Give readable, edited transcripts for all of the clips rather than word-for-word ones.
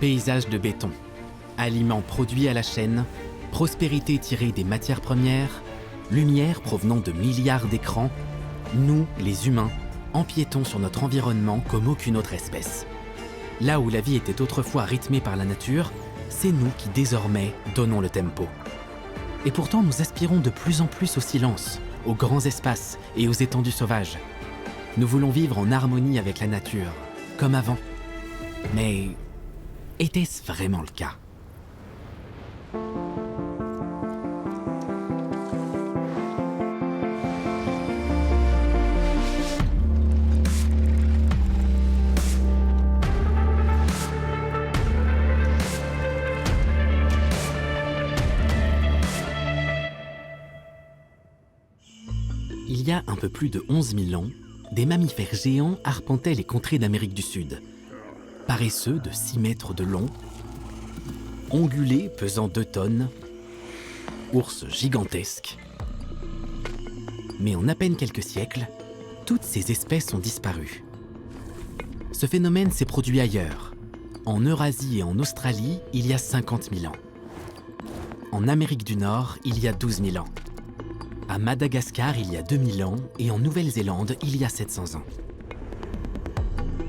Paysage de béton, aliments produits à la chaîne, prospérité tirée des matières premières, lumière provenant de milliards d'écrans, nous, les humains, empiétons sur notre environnement comme aucune autre espèce. Là où la vie était autrefois rythmée par la nature, c'est nous qui désormais donnons le tempo. Et pourtant, nous aspirons de plus en plus au silence, aux grands espaces et aux étendues sauvages. Nous voulons vivre en harmonie avec la nature, comme avant. Mais était-ce vraiment le cas ? Il y a un peu plus de 11 000 ans, des mammifères géants arpentaient les contrées d'Amérique du Sud. Paresseux de 6 mètres de long, ongulés pesant 2 tonnes, ours gigantesques. Mais en à peine quelques siècles, toutes ces espèces ont disparu. Ce phénomène s'est produit ailleurs. En Eurasie et en Australie, il y a 50 000 ans. En Amérique du Nord, il y a 12 000 ans. À Madagascar, il y a 2000 ans, et en Nouvelle-Zélande, il y a 700 ans.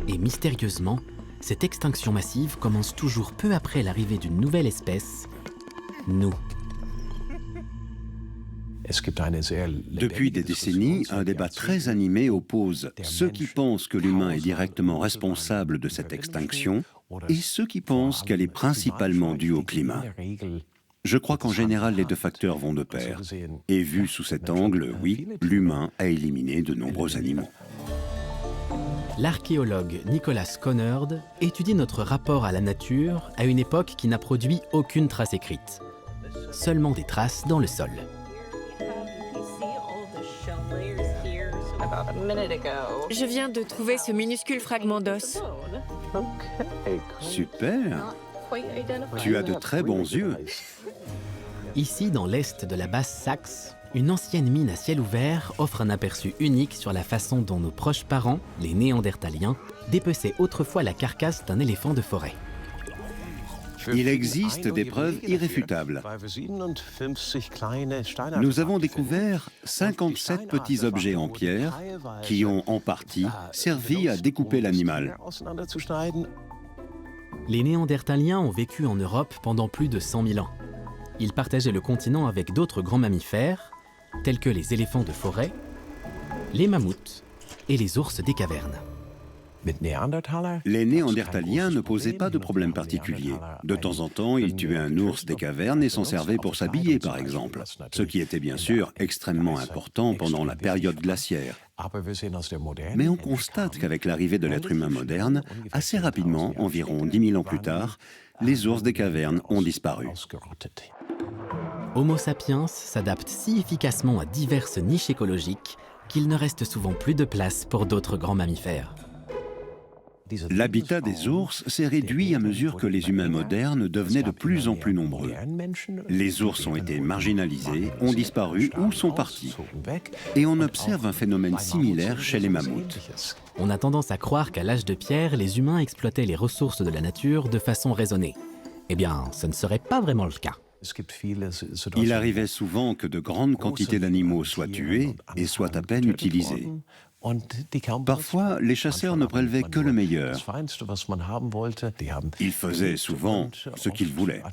Et mystérieusement, cette extinction massive commence toujours peu après l'arrivée d'une nouvelle espèce, nous. Depuis des décennies, un débat très animé oppose ceux qui pensent que l'humain est directement responsable de cette extinction et ceux qui pensent qu'elle est principalement due au climat. Je crois qu'en général, les deux facteurs vont de pair. Et vu sous cet angle, oui, l'humain a éliminé de nombreux animaux. L'archéologue Nicholas Conard étudie notre rapport à la nature à une époque qui n'a produit aucune trace écrite. Seulement des traces dans le sol. Je viens de trouver ce minuscule fragment d'os. Super! Tu as de très bons yeux. Ici, dans l'est de la Basse-Saxe, une ancienne mine à ciel ouvert offre un aperçu unique sur la façon dont nos proches parents, les Néandertaliens, dépeçaient autrefois la carcasse d'un éléphant de forêt. Il existe des preuves irréfutables. Nous avons découvert 57 petits objets en pierre qui ont, en partie, servi à découper l'animal. Les Néandertaliens ont vécu en Europe pendant plus de 100 000 ans. Ils partageaient le continent avec d'autres grands mammifères, tels que les éléphants de forêt, les mammouths et les ours des cavernes. Les Néandertaliens ne posaient pas de problème particulier. De temps en temps, ils tuaient un ours des cavernes et s'en servaient pour s'habiller, par exemple, ce qui était bien sûr extrêmement important pendant la période glaciaire. Mais on constate qu'avec l'arrivée de l'être humain moderne, assez rapidement, environ 10 000 ans plus tard, les ours des cavernes ont disparu. Homo sapiens s'adapte si efficacement à diverses niches écologiques qu'il ne reste souvent plus de place pour d'autres grands mammifères. L'habitat des ours s'est réduit à mesure que les humains modernes devenaient de plus en plus nombreux. Les ours ont été marginalisés, ont disparu ou sont partis. Et on observe un phénomène similaire chez les mammouths. On a tendance à croire qu'à l'âge de pierre, les humains exploitaient les ressources de la nature de façon raisonnée. Eh bien, ce ne serait pas vraiment le cas. Il arrivait souvent que de grandes quantités d'animaux soient tués et soient à peine utilisés. Parfois, les chasseurs ne prélevaient que le meilleur. Ils faisaient souvent ce qu'ils voulaient.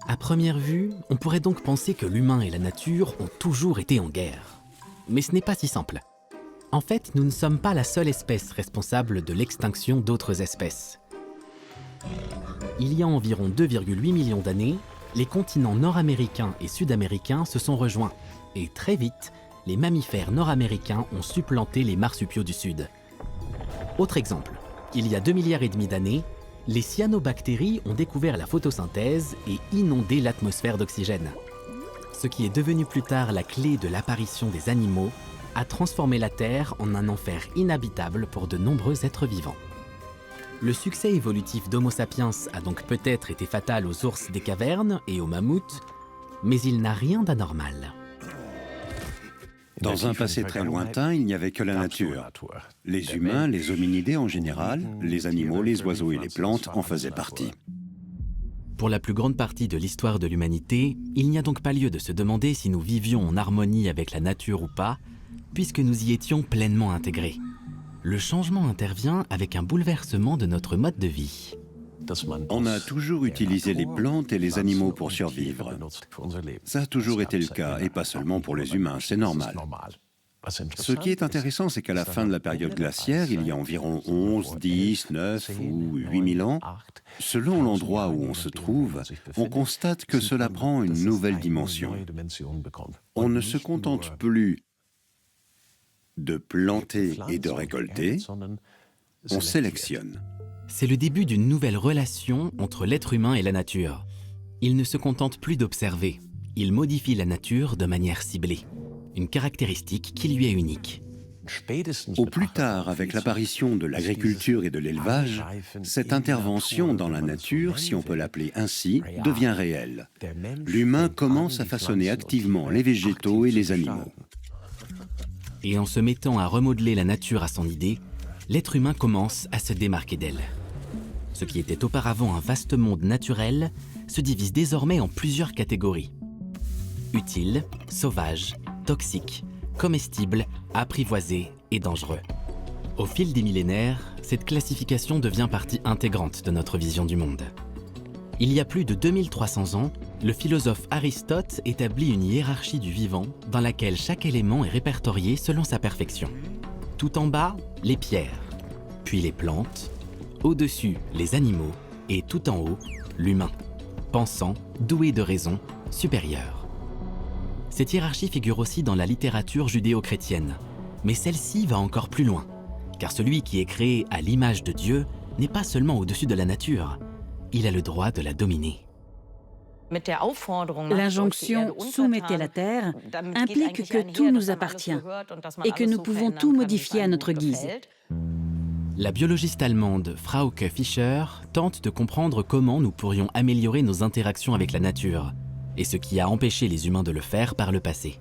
À première vue, on pourrait donc penser que l'humain et la nature ont toujours été en guerre. Mais ce n'est pas si simple. En fait, nous ne sommes pas la seule espèce responsable de l'extinction d'autres espèces. Il y a environ 2,8 millions d'années, les continents nord-américains et sud-américains se sont rejoints. Et très vite, les mammifères nord-américains ont supplanté les marsupiaux du Sud. Autre exemple, il y a 2,5 milliards d'années, les cyanobactéries ont découvert la photosynthèse et inondé l'atmosphère d'oxygène. Ce qui est devenu plus tard la clé de l'apparition des animaux a transformé la Terre en un enfer inhabitable pour de nombreux êtres vivants. Le succès évolutif d'Homo sapiens a donc peut-être été fatal aux ours des cavernes et aux mammouths, mais il n'a rien d'anormal. Dans un passé très lointain, il n'y avait que la nature. Les humains, les hominidés en général, les animaux, les oiseaux et les plantes en faisaient partie. Pour la plus grande partie de l'histoire de l'humanité, il n'y a donc pas lieu de se demander si nous vivions en harmonie avec la nature ou pas, puisque nous y étions pleinement intégrés. Le changement intervient avec un bouleversement de notre mode de vie. On a toujours utilisé les plantes et les animaux pour survivre. Ça a toujours été le cas, et pas seulement pour les humains, c'est normal. Ce qui est intéressant, c'est qu'à la fin de la période glaciaire, il y a environ 11, 10, 9 ou 8000 ans, selon l'endroit où on se trouve, on constate que cela prend une nouvelle dimension. On ne se contente plus de planter et de récolter, on sélectionne. C'est le début d'une nouvelle relation entre l'être humain et la nature. Il ne se contente plus d'observer, il modifie la nature de manière ciblée. Une caractéristique qui lui est unique. Au plus tard, avec l'apparition de l'agriculture et de l'élevage, cette intervention dans la nature, si on peut l'appeler ainsi, devient réelle. L'humain commence à façonner activement les végétaux et les animaux. Et en se mettant à remodeler la nature à son idée, l'être humain commence à se démarquer d'elle. Ce qui était auparavant un vaste monde naturel se divise désormais en plusieurs catégories. Utile, sauvage, toxique, comestible, apprivoisé et dangereux. Au fil des millénaires, cette classification devient partie intégrante de notre vision du monde. Il y a plus de 2300 ans, le philosophe Aristote établit une hiérarchie du vivant dans laquelle chaque élément est répertorié selon sa perfection. Tout en bas, les pierres, puis les plantes, au-dessus, les animaux, et tout en haut, l'humain, pensant, doué de raison, supérieur. Cette hiérarchie figure aussi dans la littérature judéo-chrétienne, mais celle-ci va encore plus loin, car celui qui est créé à l'image de Dieu n'est pas seulement au-dessus de la nature, il a le droit de la dominer. L'injonction « soumettez la terre » implique que tout nous appartient et que nous pouvons tout modifier à notre guise. La biologiste allemande Frauke Fischer tente de comprendre comment nous pourrions améliorer nos interactions avec la nature, et ce qui a empêché les humains de le faire par le passé.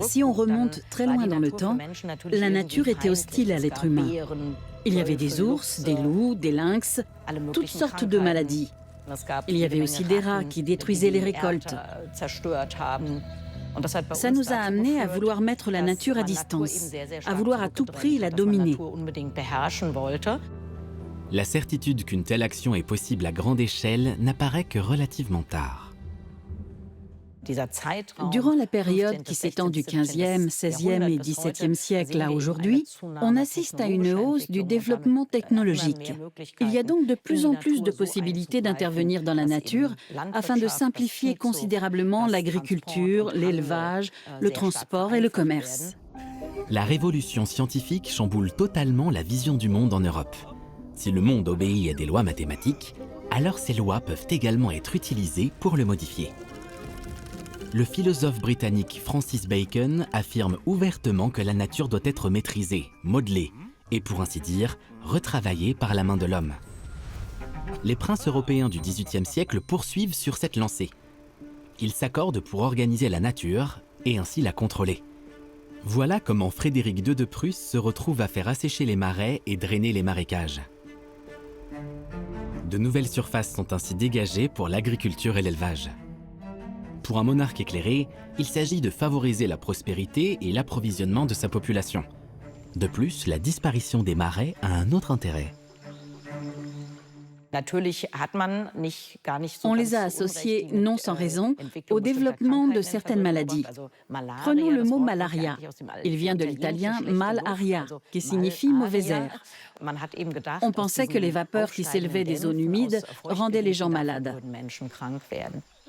Si on remonte très loin dans le temps, la nature était hostile à l'être humain. Il y avait des ours, des loups, des lynx, toutes sortes de maladies. Il y avait aussi des rats qui détruisaient les récoltes. Ça nous a amenés à vouloir mettre la nature à distance, à vouloir à tout prix la dominer. La certitude qu'une telle action est possible à grande échelle n'apparaît que relativement tard. Durant la période qui s'étend du XVe, XVIe et XVIIe siècle à aujourd'hui, on assiste à une hausse du développement technologique. Il y a donc de plus en plus de possibilités d'intervenir dans la nature afin de simplifier considérablement l'agriculture, l'élevage, le transport et le commerce. La révolution scientifique chamboule totalement la vision du monde en Europe. Si le monde obéit à des lois mathématiques, alors ces lois peuvent également être utilisées pour le modifier. Le philosophe britannique Francis Bacon affirme ouvertement que la nature doit être maîtrisée, modelée et, pour ainsi dire, retravaillée par la main de l'homme. Les princes européens du XVIIIe siècle poursuivent sur cette lancée. Ils s'accordent pour organiser la nature et ainsi la contrôler. Voilà comment Frédéric II de Prusse se retrouve à faire assécher les marais et drainer les marécages. De nouvelles surfaces sont ainsi dégagées pour l'agriculture et l'élevage. Pour un monarque éclairé, il s'agit de favoriser la prospérité et l'approvisionnement de sa population. De plus, la disparition des marais a un autre intérêt. On les a associés, non sans raison, au développement de certaines maladies. Prenons le mot malaria. Il vient de l'italien mal aria, qui signifie mauvais air. On pensait que les vapeurs qui s'élevaient des zones humides rendaient les gens malades.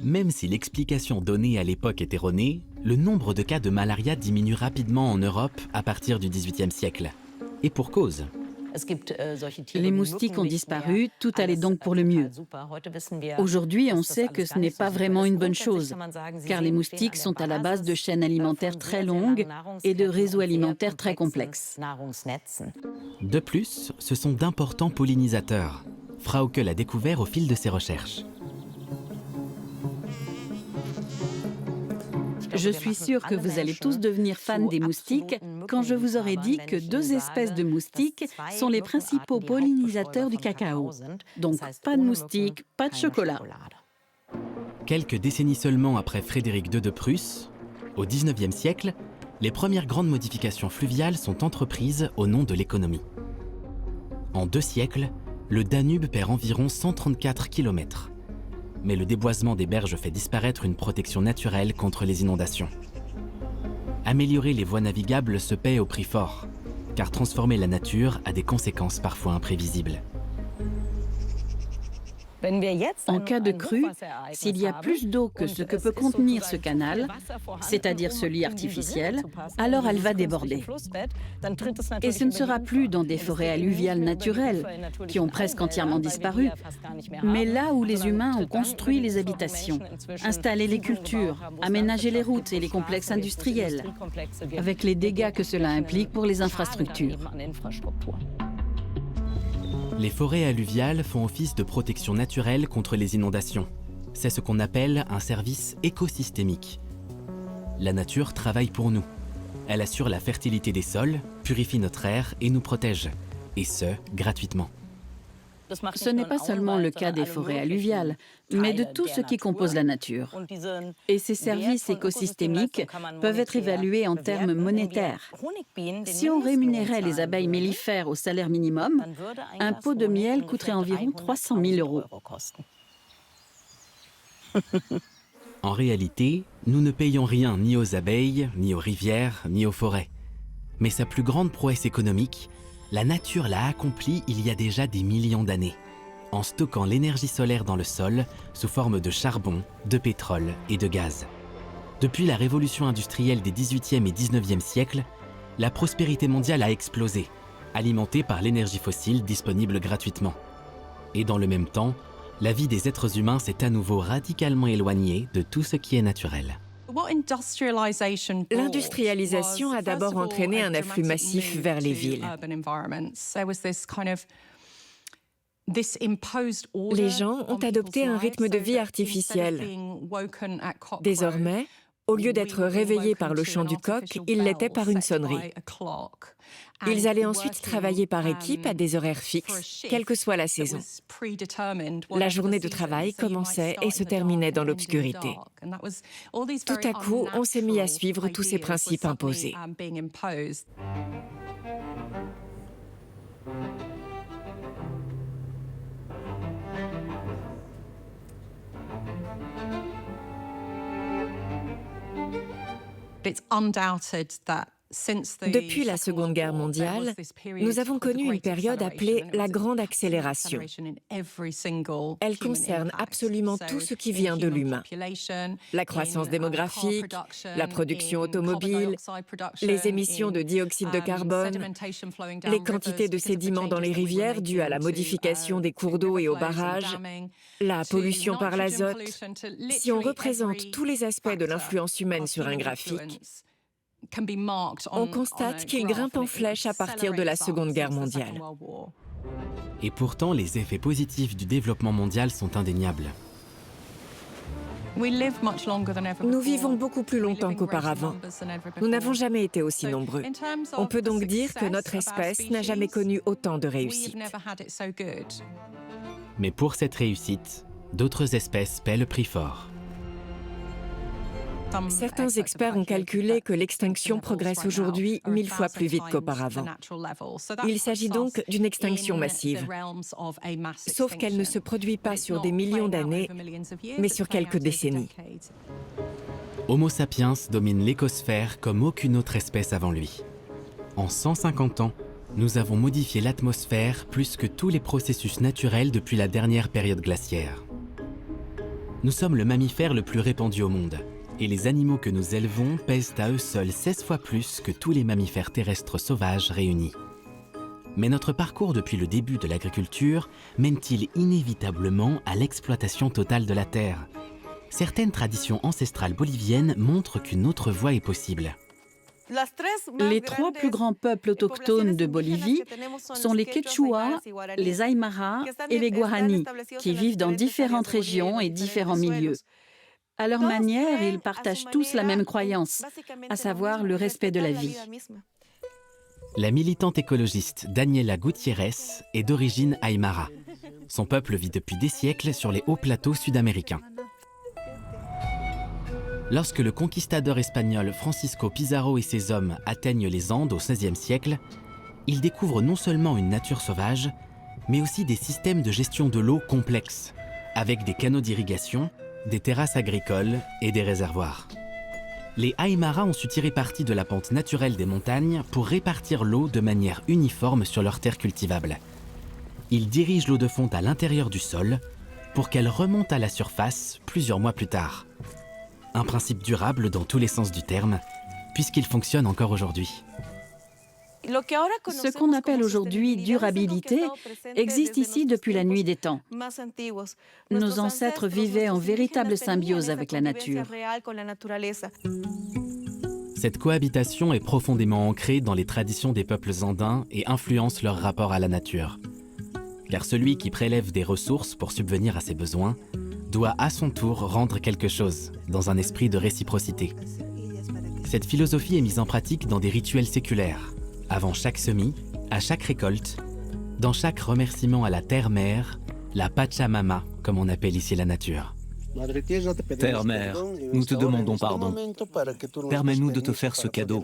Même si l'explication donnée à l'époque est erronée, le nombre de cas de malaria diminue rapidement en Europe à partir du XVIIIe siècle. Et pour cause. Les moustiques ont disparu, tout allait donc pour le mieux. Aujourd'hui, on sait que ce n'est pas vraiment une bonne chose, car les moustiques sont à la base de chaînes alimentaires très longues et de réseaux alimentaires très complexes. De plus, ce sont d'importants pollinisateurs. Frauke l'a découvert au fil de ses recherches. Je suis sûre que vous allez tous devenir fans des moustiques quand je vous aurai dit que 2 espèces de moustiques sont les principaux pollinisateurs du cacao. Donc pas de moustiques, pas de chocolat. Quelques décennies seulement après Frédéric II de Prusse, au XIXe siècle, les premières grandes modifications fluviales sont entreprises au nom de l'économie. En 2 siècles, le Danube perd environ 134 km. Mais le déboisement des berges fait disparaître une protection naturelle contre les inondations. Améliorer les voies navigables se paie au prix fort, car transformer la nature a des conséquences parfois imprévisibles. En cas de crue, s'il y a plus d'eau que ce que peut contenir ce canal, c'est-à-dire ce lit artificiel, alors elle va déborder. Et ce ne sera plus dans des forêts alluviales naturelles, qui ont presque entièrement disparu, mais là où les humains ont construit les habitations, installé les cultures, aménagé les routes et les complexes industriels, avec les dégâts que cela implique pour les infrastructures. Les forêts alluviales font office de protection naturelle contre les inondations. C'est ce qu'on appelle un service écosystémique. La nature travaille pour nous. Elle assure la fertilité des sols, purifie notre air et nous protège. Et ce, gratuitement. Ce n'est pas seulement le cas des forêts alluviales, mais de tout ce qui compose la nature. Et ces services écosystémiques peuvent être évalués en termes monétaires. Si on rémunérait les abeilles mellifères au salaire minimum, un pot de miel coûterait environ 300 000 €. En réalité, nous ne payons rien ni aux abeilles, ni aux rivières, ni aux forêts. Mais sa plus grande prouesse économique, la nature l'a accomplie il y a déjà des millions d'années, en stockant l'énergie solaire dans le sol sous forme de charbon, de pétrole et de gaz. Depuis la révolution industrielle des XVIIIe et XIXe siècles, la prospérité mondiale a explosé, alimentée par l'énergie fossile disponible gratuitement. Et dans le même temps, la vie des êtres humains s'est à nouveau radicalement éloignée de tout ce qui est naturel. L'industrialisation a d'abord entraîné un afflux massif vers les villes. Les gens ont adopté un rythme de vie artificiel. Désormais, au lieu d'être réveillés par le chant du coq, ils l'étaient par une sonnerie. Ils allaient ensuite travailler par équipe à des horaires fixes, quelle que soit la saison. La journée de travail commençait et se terminait dans l'obscurité. Tout à coup, on s'est mis à suivre tous ces principes imposés. Depuis la Seconde Guerre mondiale, nous avons connu une période appelée la Grande Accélération. Elle concerne absolument tout ce qui vient de l'humain. La croissance démographique, la production automobile, les émissions de dioxyde de carbone, les quantités de sédiments dans les rivières dues à la modification des cours d'eau et aux barrages, la pollution par l'azote. Si on représente tous les aspects de l'influence humaine sur un graphique, on constate qu'il grimpe en flèche à partir de la Seconde Guerre mondiale. Et pourtant, les effets positifs du développement mondial sont indéniables. Nous vivons beaucoup plus longtemps qu'auparavant. Nous n'avons jamais été aussi nombreux. On peut donc dire que notre espèce n'a jamais connu autant de réussite. Mais pour cette réussite, d'autres espèces paient le prix fort. Certains experts ont calculé que l'extinction progresse aujourd'hui 1000 fois plus vite qu'auparavant. Il s'agit donc d'une extinction massive, sauf qu'elle ne se produit pas sur des millions d'années, mais sur quelques décennies. Homo sapiens domine l'écosphère comme aucune autre espèce avant lui. En 150 ans, nous avons modifié l'atmosphère plus que tous les processus naturels depuis la dernière période glaciaire. Nous sommes le mammifère le plus répandu au monde. Et les animaux que nous élevons pèsent à eux seuls 16 fois plus que tous les mammifères terrestres sauvages réunis. Mais notre parcours depuis le début de l'agriculture mène-t-il inévitablement à l'exploitation totale de la terre? Certaines traditions ancestrales boliviennes montrent qu'une autre voie est possible. Les 3 plus grands peuples autochtones de Bolivie sont les Quechua, les Aymara et les Guarani, qui vivent dans différentes régions et différents milieux. À leur manière, ils partagent tous la même croyance, à savoir le respect de la vie. La militante écologiste Daniela Gutiérrez est d'origine aymara. Son peuple vit depuis des siècles sur les hauts plateaux sud-américains. Lorsque le conquistador espagnol Francisco Pizarro et ses hommes atteignent les Andes au XVIe siècle, ils découvrent non seulement une nature sauvage, mais aussi des systèmes de gestion de l'eau complexes, avec des canaux d'irrigation, des terrasses agricoles et des réservoirs. Les Aymara ont su tirer parti de la pente naturelle des montagnes pour répartir l'eau de manière uniforme sur leurs terres cultivables. Ils dirigent l'eau de fonte à l'intérieur du sol pour qu'elle remonte à la surface plusieurs mois plus tard. Un principe durable dans tous les sens du terme, puisqu'il fonctionne encore aujourd'hui. Ce qu'on appelle aujourd'hui durabilité existe ici depuis la nuit des temps. Nos ancêtres vivaient en véritable symbiose avec la nature. Cette cohabitation est profondément ancrée dans les traditions des peuples andins et influence leur rapport à la nature. Car celui qui prélève des ressources pour subvenir à ses besoins doit à son tour rendre quelque chose, dans un esprit de réciprocité. Cette philosophie est mise en pratique dans des rituels séculaires, avant chaque semis, à chaque récolte, dans chaque remerciement à la terre-mère, la Pachamama, comme on appelle ici la nature. Terre-mère, nous te demandons pardon. Permets-nous de te faire ce cadeau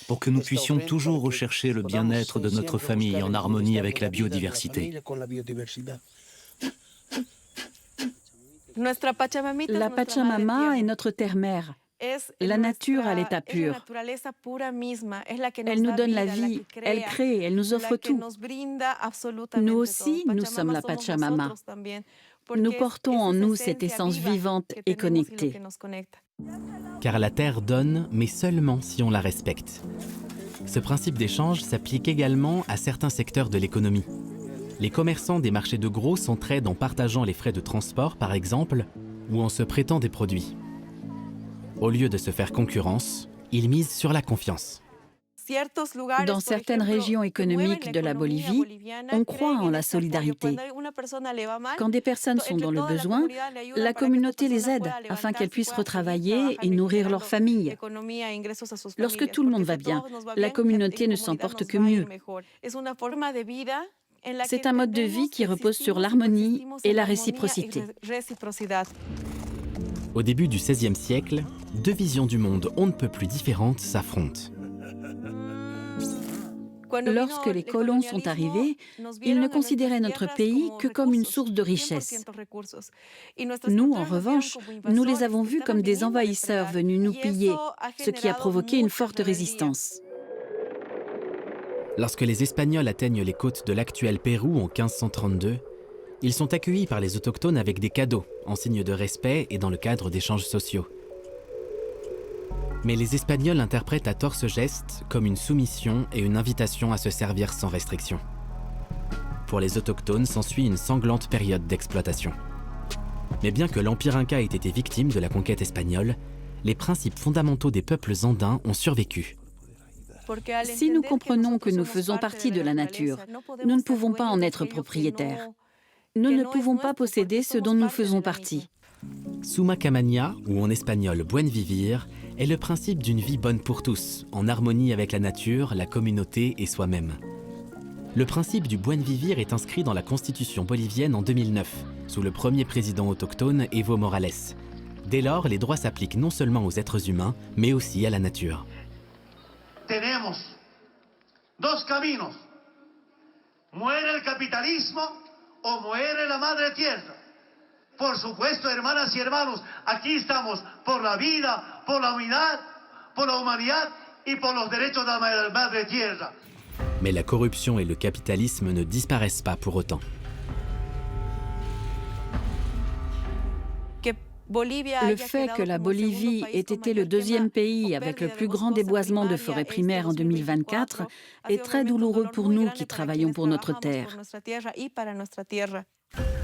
pour que nous puissions toujours rechercher le bien-être de notre famille en harmonie avec la biodiversité. La Pachamama est notre terre-mère, la nature à l'état pur. Elle nous donne la vie, elle crée, elle nous offre tout. Nous aussi, nous sommes la Pachamama. Nous portons en nous cette essence vivante et connectée. Car la terre donne, mais seulement si on la respecte. Ce principe d'échange s'applique également à certains secteurs de l'économie. Les commerçants des marchés de gros s'entraident en partageant les frais de transport, par exemple, ou en se prêtant des produits. Au lieu de se faire concurrence, ils misent sur la confiance. Dans certaines régions économiques de la Bolivie, on croit en la solidarité. Quand des personnes sont dans le besoin, la communauté les aide afin qu'elles puissent retravailler et nourrir leur famille. Lorsque tout le monde va bien, la communauté ne s'en porte que mieux. C'est un mode de vie qui repose sur l'harmonie et la réciprocité. Au début du XVIe siècle, deux visions du monde on ne peut plus différentes s'affrontent. Lorsque les colons sont arrivés, ils ne considéraient notre pays que comme une source de richesse. Nous, en revanche, nous les avons vus comme des envahisseurs venus nous piller, ce qui a provoqué une forte résistance. Lorsque les Espagnols atteignent les côtes de l'actuel Pérou en 1532, ils sont accueillis par les autochtones avec des cadeaux, en signe de respect et dans le cadre d'échanges sociaux. Mais les Espagnols interprètent à tort ce geste comme une soumission et une invitation à se servir sans restriction. Pour les autochtones s'ensuit une sanglante période d'exploitation. Mais bien que l'Empire Inca ait été victime de la conquête espagnole, les principes fondamentaux des peuples andins ont survécu. Si nous comprenons que nous faisons partie de la nature, nous ne pouvons pas en être propriétaires. Nous ne pouvons pas posséder ce dont nous faisons partie. Summa Camania, ou en espagnol Buen Vivir, est le principe d'une vie bonne pour tous, en harmonie avec la nature, la communauté et soi-même. Le principe du Buen Vivir est inscrit dans la Constitution bolivienne en 2009, sous le premier président autochtone Evo Morales. Dès lors, les droits s'appliquent non seulement aux êtres humains, mais aussi à la nature. Tenemos dos caminos. Muere el capitalismo o muere la madre tierra. Por supuesto, hermanas y hermanos, aquí estamos por la vida, por la humanidad y por los derechos de la madre tierra. Mais la corruption et le capitalisme ne disparaissent pas pour autant. Le fait que la Bolivie ait été le deuxième pays avec le plus grand déboisement de forêts primaires en 2024 est très douloureux pour nous qui travaillons pour notre terre.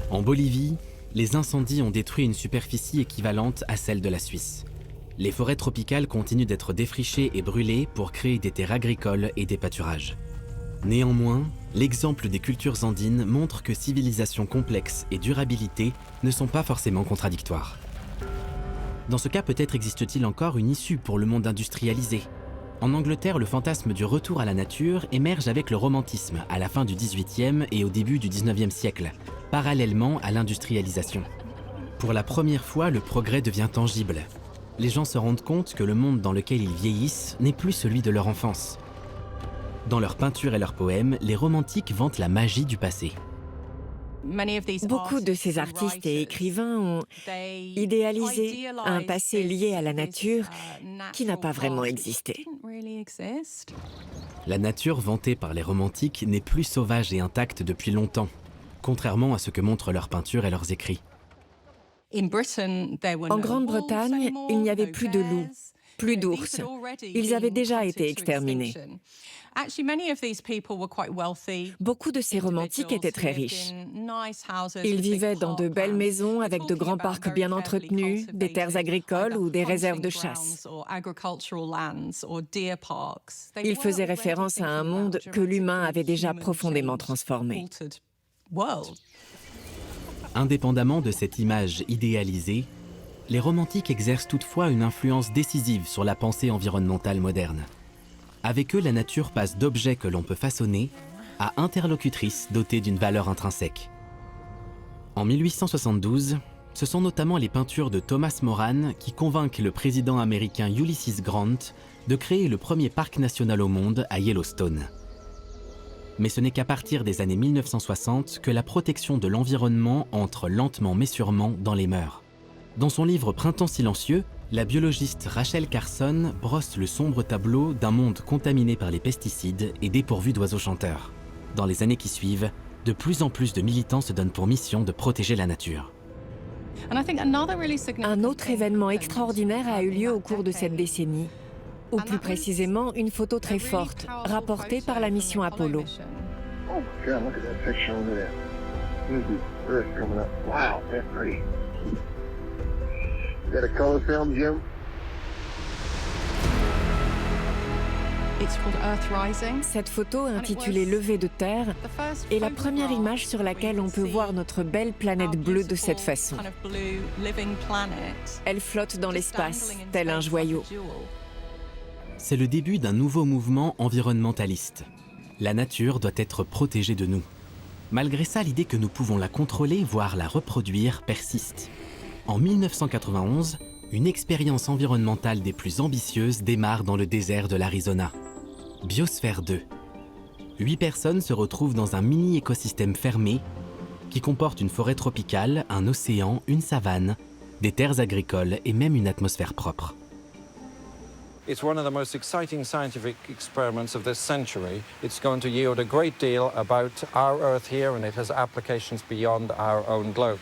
En Bolivie, les incendies ont détruit une superficie équivalente à celle de la Suisse. Les forêts tropicales continuent d'être défrichées et brûlées pour créer des terres agricoles et des pâturages. Néanmoins, l'exemple des cultures andines montre que civilisation complexe et durabilité ne sont pas forcément contradictoires. Dans ce cas, peut-être existe-t-il encore une issue pour le monde industrialisé. En Angleterre, le fantasme du retour à la nature émerge avec le romantisme à la fin du XVIIIe et au début du XIXe siècle, parallèlement à l'industrialisation. Pour la première fois, le progrès devient tangible. Les gens se rendent compte que le monde dans lequel ils vieillissent n'est plus celui de leur enfance. Dans leurs peintures et leurs poèmes, les romantiques vantent la magie du passé. Beaucoup de ces artistes et écrivains ont idéalisé un passé lié à la nature qui n'a pas vraiment existé. La nature vantée par les romantiques n'est plus sauvage et intacte depuis longtemps, contrairement à ce que montrent leurs peintures et leurs écrits. En Grande-Bretagne, il n'y avait plus de loups, plus d'ours. Ils avaient déjà été exterminés. Beaucoup de ces romantiques étaient très riches. Ils vivaient dans de belles maisons avec de grands parcs bien entretenus, des terres agricoles ou des réserves de chasse. Ils faisaient référence à un monde que l'humain avait déjà profondément transformé. Indépendamment de cette image idéalisée, les romantiques exercent toutefois une influence décisive sur la pensée environnementale moderne. Avec eux, la nature passe d'objets que l'on peut façonner à interlocutrices dotées d'une valeur intrinsèque. En 1872, ce sont notamment les peintures de Thomas Moran qui convainquent le président américain Ulysses Grant de créer le premier parc national au monde à Yellowstone. Mais ce n'est qu'à partir des années 1960 que la protection de l'environnement entre lentement mais sûrement dans les mœurs. Dans son livre Printemps silencieux, la biologiste Rachel Carson brosse le sombre tableau d'un monde contaminé par les pesticides et dépourvu d'oiseaux chanteurs. Dans les années qui suivent, de plus en plus de militants se donnent pour mission de protéger la nature. Un autre événement extraordinaire a eu lieu au cours de cette décennie, ou plus précisément une photo très forte, rapportée par la mission Apollo. Oh God, look at that picture over there. Here's the Earth coming up. Wow, that's pretty. Is that a color film, Jim? Cette photo, intitulée Lever de terre, est la première image sur laquelle on peut voir notre belle planète bleue de cette façon. Elle flotte dans l'espace, tel un joyau. C'est le début d'un nouveau mouvement environnementaliste. La nature doit être protégée de nous. Malgré ça, l'idée que nous pouvons la contrôler, voire la reproduire, persiste. En 1991, une expérience environnementale des plus ambitieuses démarre dans le désert de l'Arizona. Biosphère 2. 8 personnes se retrouvent dans un mini-écosystème fermé qui comporte une forêt tropicale, un océan, une savane, des terres agricoles et même une atmosphère propre. It's one of the most exciting scientific experiments of this century. It's going to yield a great deal about our Earth here, and it has applications beyond our own globe.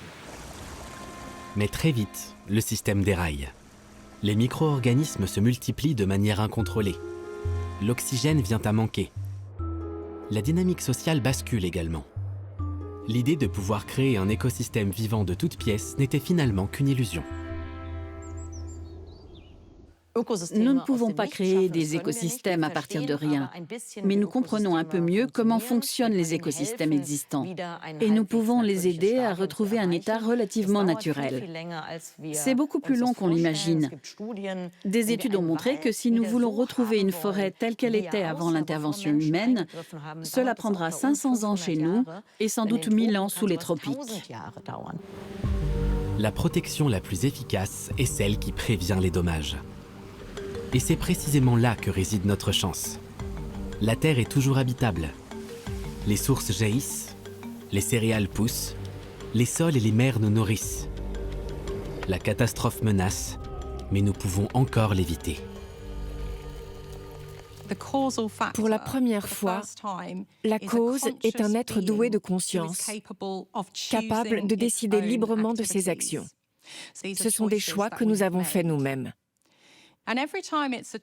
Mais très vite, le système déraille. Les micro-organismes se multiplient de manière incontrôlée. L'oxygène vient à manquer. La dynamique sociale bascule également. L'idée de pouvoir créer un écosystème vivant de toutes pièces n'était finalement qu'une illusion. Nous ne pouvons pas créer des écosystèmes à partir de rien, mais nous comprenons un peu mieux comment fonctionnent les écosystèmes existants et nous pouvons les aider à retrouver un état relativement naturel. C'est beaucoup plus long qu'on l'imagine. Des études ont montré que si nous voulons retrouver une forêt telle qu'elle était avant l'intervention humaine, cela prendra 500 ans chez nous et sans doute 1000 ans sous les tropiques. La protection la plus efficace est celle qui prévient les dommages. Et c'est précisément là que réside notre chance. La Terre est toujours habitable. Les sources jaillissent, les céréales poussent, les sols et les mers nous nourrissent. La catastrophe menace, mais nous pouvons encore l'éviter. Pour la première fois, la cause est un être doué de conscience, capable de décider librement de ses actions. Ce sont des choix que nous avons faits nous-mêmes.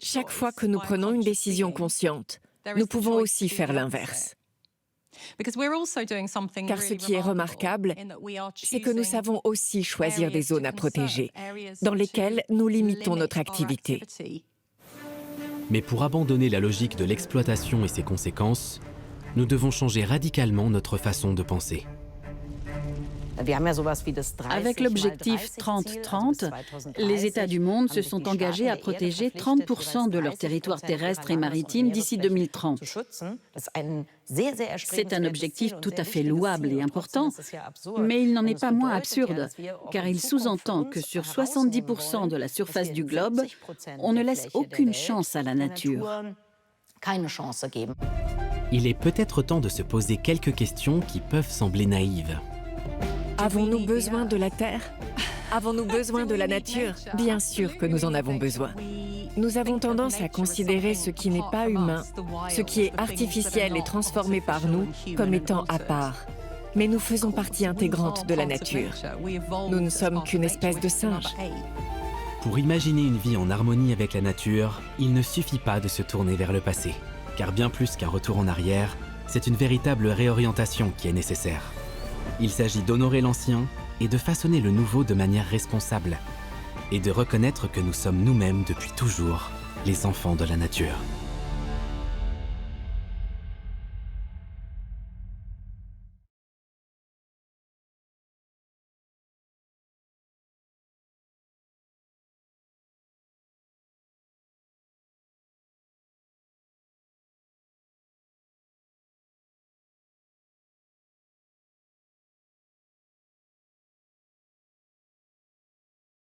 Chaque fois que nous prenons une décision consciente, nous pouvons aussi faire l'inverse. Car ce qui est remarquable, c'est que nous savons aussi choisir des zones à protéger, dans lesquelles nous limitons notre activité. Mais pour abandonner la logique de l'exploitation et ses conséquences, nous devons changer radicalement notre façon de penser. Avec l'objectif 30-30, les États du monde se sont engagés à protéger 30% de leur territoire terrestre et maritime d'ici 2030. C'est un objectif tout à fait louable et important, mais il n'en est pas moins absurde, car il sous-entend que sur 70% de la surface du globe, on ne laisse aucune chance à la nature. Il est peut-être temps de se poser quelques questions qui peuvent sembler naïves. Avons-nous besoin de la Terre? Avons-nous besoin de la nature? Bien sûr que nous en avons besoin. Nous avons tendance à considérer ce qui n'est pas humain, ce qui est artificiel et transformé par nous, comme étant à part. Mais nous faisons partie intégrante de la nature. Nous ne sommes qu'une espèce de singe. Pour imaginer une vie en harmonie avec la nature, il ne suffit pas de se tourner vers le passé. Car bien plus qu'un retour en arrière, c'est une véritable réorientation qui est nécessaire. Il s'agit d'honorer l'ancien et de façonner le nouveau de manière responsable. Et de reconnaître que nous sommes nous-mêmes depuis toujours les enfants de la nature.